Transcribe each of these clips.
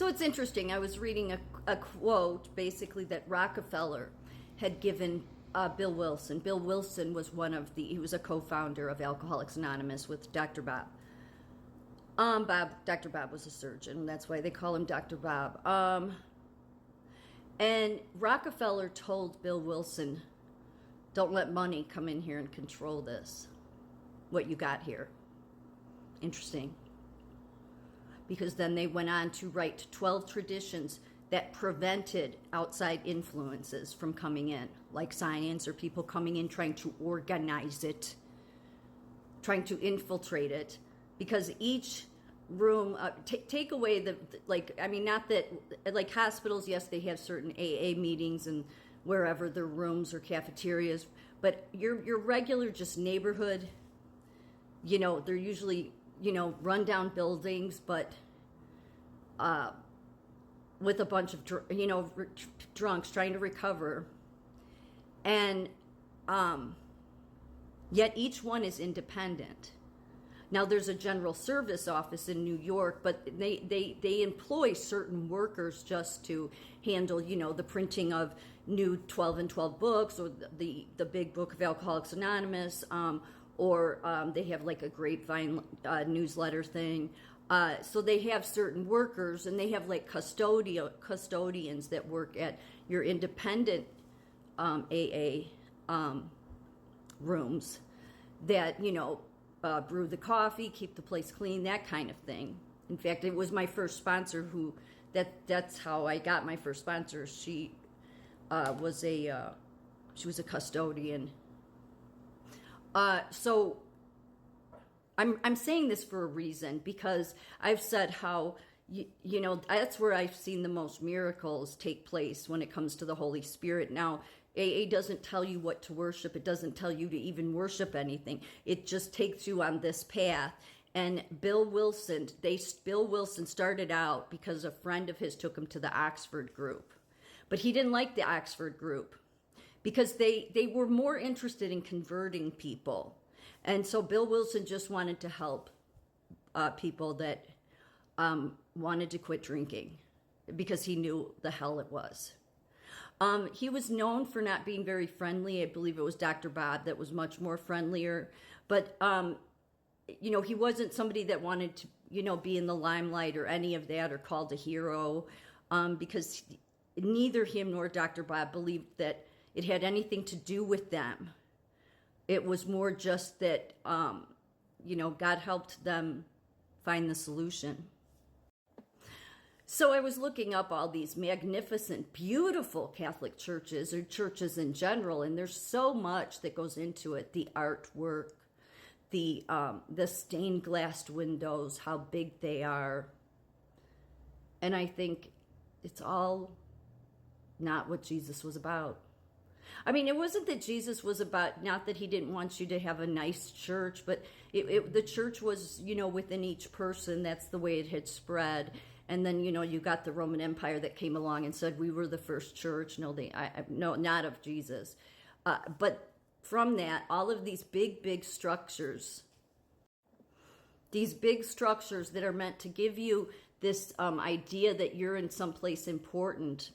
So it's interesting. I was reading a quote basically that Rockefeller had given Bill Wilson. Bill Wilson was he was a co-founder of Alcoholics Anonymous with Dr. Bob. Dr. Bob was a surgeon. That's why they call him Dr. Bob. And Rockefeller told Bill Wilson, don't let money come in here and control this, what you got here. Interesting. Because then they went on to write 12 traditions that prevented outside influences from coming in, like science or people coming in trying to organize it, trying to infiltrate it. Because each room, take away not that, like hospitals, yes, they have certain AA meetings and wherever their rooms or cafeterias, but your regular just neighborhood, they're usually, rundown buildings, but with a bunch of, drunks trying to recover. And yet each one is independent. Now, there's a general service office in New York, but they employ certain workers just to handle, the printing of new 12 and 12 books, or the big book of Alcoholics Anonymous, or they have like a Grapevine newsletter thing. So they have certain workers, and they have like custodians that work at your independent AA rooms that, brew the coffee, keep the place clean, that kind of thing. In fact, it was my first sponsor that's how I got my first sponsor. She was a custodian. So I'm saying this for a reason, because I've said how, that's where I've seen the most miracles take place when it comes to the Holy Spirit. Now, AA doesn't tell you what to worship. It doesn't tell you to even worship anything. It just takes you on this path. And Bill Wilson started out because a friend of his took him to the Oxford group. But he didn't like the Oxford group because they were more interested in converting people. And so Bill Wilson just wanted to help people that wanted to quit drinking, because he knew the hell it was. He was known for not being very friendly. I believe it was Dr. Bob that was much more friendlier. But, he wasn't somebody that wanted to, be in the limelight or any of that, or called a hero, because neither him nor Dr. Bob believed that it had anything to do with them. It was more just that, God helped them find the solution. So I was looking up all these magnificent, beautiful Catholic churches, or churches in general, and there's so much that goes into it. The artwork, the stained glass windows, how big they are. And I think it's all not what Jesus was about. I mean, it wasn't that Jesus was about, not that he didn't want you to have a nice church, but the church was, within each person. That's the way it had spread. And then, you got the Roman Empire that came along and said, we were the first church. No, not of Jesus. But from that, all of these big structures, that are meant to give you this idea that you're in some place important,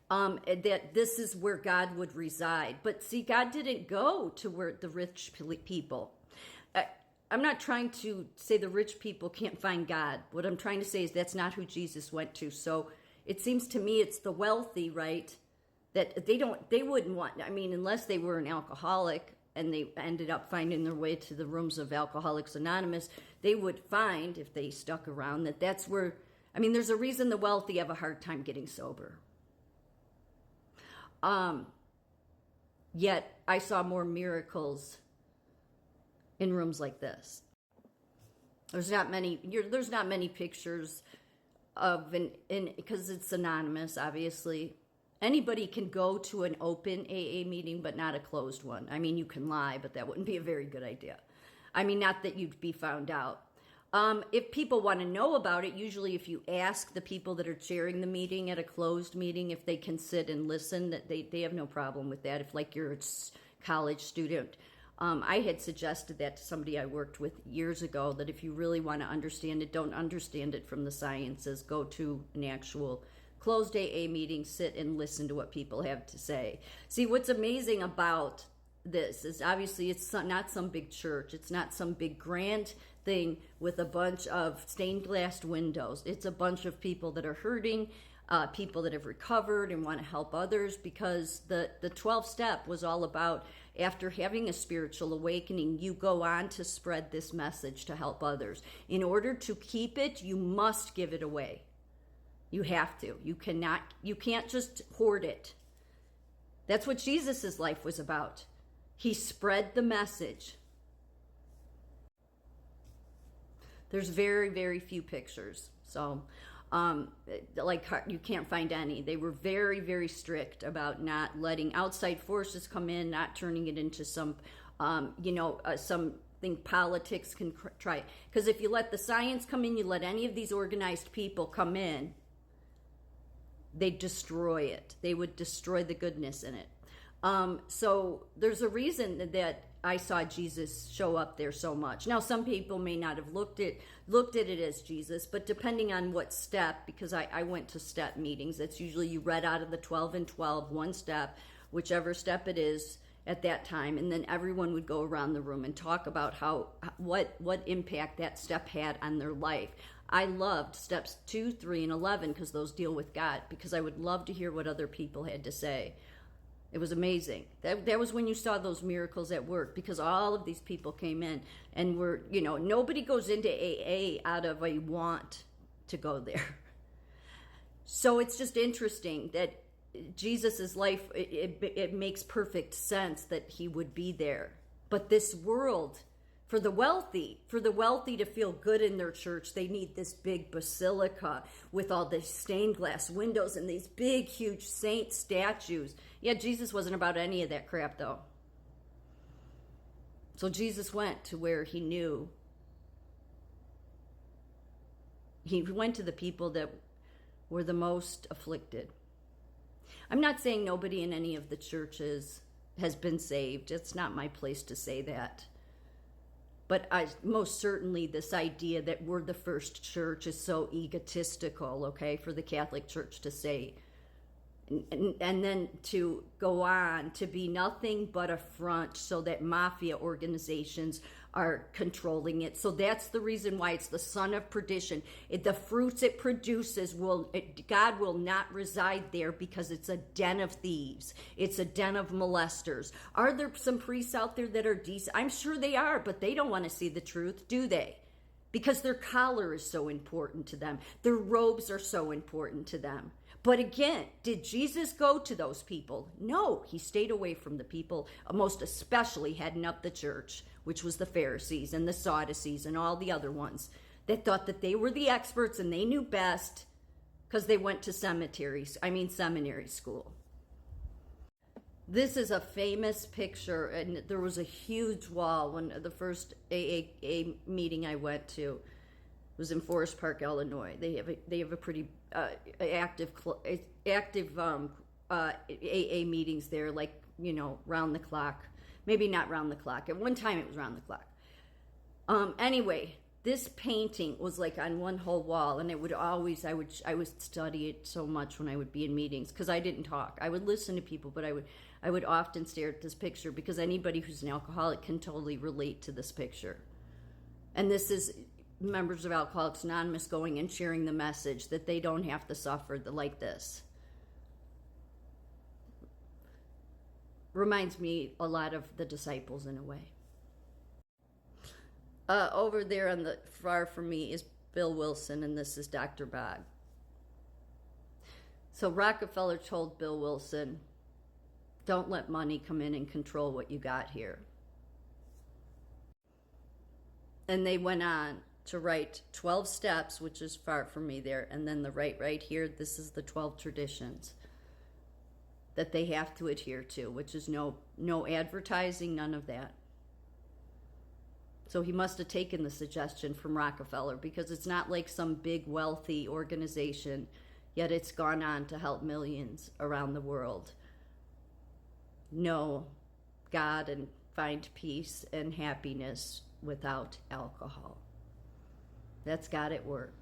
that this is where God would reside. But see, God didn't go to where the rich people. I'm not trying to say the rich people can't find God. What I'm trying to say is that's not who Jesus went to. So it seems to me it's the wealthy, right, that they wouldn't want, unless they were an alcoholic and they ended up finding their way to the rooms of Alcoholics Anonymous, they would find, if they stuck around, that's where, there's a reason the wealthy have a hard time getting sober. Yet I saw more miracles in rooms like this. There's not many pictures of because it's anonymous, obviously. Anybody can go to an open AA meeting, but not a closed one. You can lie, but that wouldn't be a very good idea. Not that you'd be found out. If people want to know about it, usually if you ask the people that are chairing the meeting at a closed meeting if they can sit and listen, that they have no problem with that. If like you're a college student, I had suggested that to somebody I worked with years ago, that if you really want to understand it, don't understand it from the sciences. Go to an actual closed AA meeting, sit and listen to what people have to say. See, what's amazing about this is obviously it's not some big church. It's not some big grand thing with a bunch of stained glass windows. It's a bunch of people that are hurting, people that have recovered and want to help others, because the 12th step was all about, after having a spiritual awakening, you go on to spread this message to help others. In order to keep it, you must give it away. You have to. You can't just hoard it. That's what Jesus's life was about. He spread the message. There's very, very few pictures. So, you can't find any. They were very, very strict about not letting outside forces come in, not turning it into some, something politics can try. Because if you let the science come in, you let any of these organized people come in, they destroy it. They would destroy the goodness in it. So there's a reason that I saw Jesus show up there so much. Now, some people may not have looked at it as Jesus, but depending on what step, because I went to step meetings, that's usually you read out of the 12 and 12, one step, whichever step it is at that time, and then everyone would go around the room and talk about what impact that step had on their life. I loved steps 2, 3, and 11 because those deal with God, because I would love to hear what other people had to say. It was amazing. That was when you saw those miracles at work, because all of these people came in and were, nobody goes into AA out of a want to go there. So it's just interesting that Jesus's life, it makes perfect sense that he would be there. But this world, for the wealthy to feel good in their church, they need this big basilica with all these stained glass windows and these big, huge saint statues. Yeah, Jesus wasn't about any of that crap, though. So Jesus went to where he knew. He went to the people that were the most afflicted. I'm not saying nobody in any of the churches has been saved. It's not my place to say that. But most certainly this idea that we're the first church is so egotistical, okay, for the Catholic Church to say. And then to go on to be nothing but a front so that mafia organizations are controlling it. So that's the reason why it's the son of perdition. The fruits it produces, God will not reside there, because it's a den of thieves. It's a den of molesters. Are there some priests out there that are decent? I'm sure they are, but they don't want to see the truth, do they? Because their collar is so important to them. Their robes are so important to them. But again, did Jesus go to those people? No, he stayed away from the people, most especially heading up the church, which was the Pharisees and the Sadducees and all the other ones that thought that they were the experts and they knew best because they went to seminary school. This is a famous picture, and there was a huge wall when the first AA meeting I went to was in Forest Park, Illinois. They have a pretty active AA meetings there, round the clock. Maybe not round the clock. At one time it was round the clock. Anyway, this painting was on one whole wall, and I would study it so much when I would be in meetings, because I didn't talk. I would listen to people, but I would often stare at this picture, because anybody who's an alcoholic can totally relate to this picture. And this is members of Alcoholics Anonymous going and sharing the message that they don't have to suffer like this. Reminds me a lot of the disciples in a way. Over there on the far from me is Bill Wilson, and this is Dr. Bog. So Rockefeller told Bill Wilson, don't let money come in and control what you got here. And they went on to write 12 steps, which is far from me there, and then the right here, this is the 12 traditions that they have to adhere to, which is no advertising, none of that. So he must have taken the suggestion from Rockefeller, because it's not like some big wealthy organization, yet it's gone on to help millions around the world know God and find peace and happiness without alcohol. That's God at work.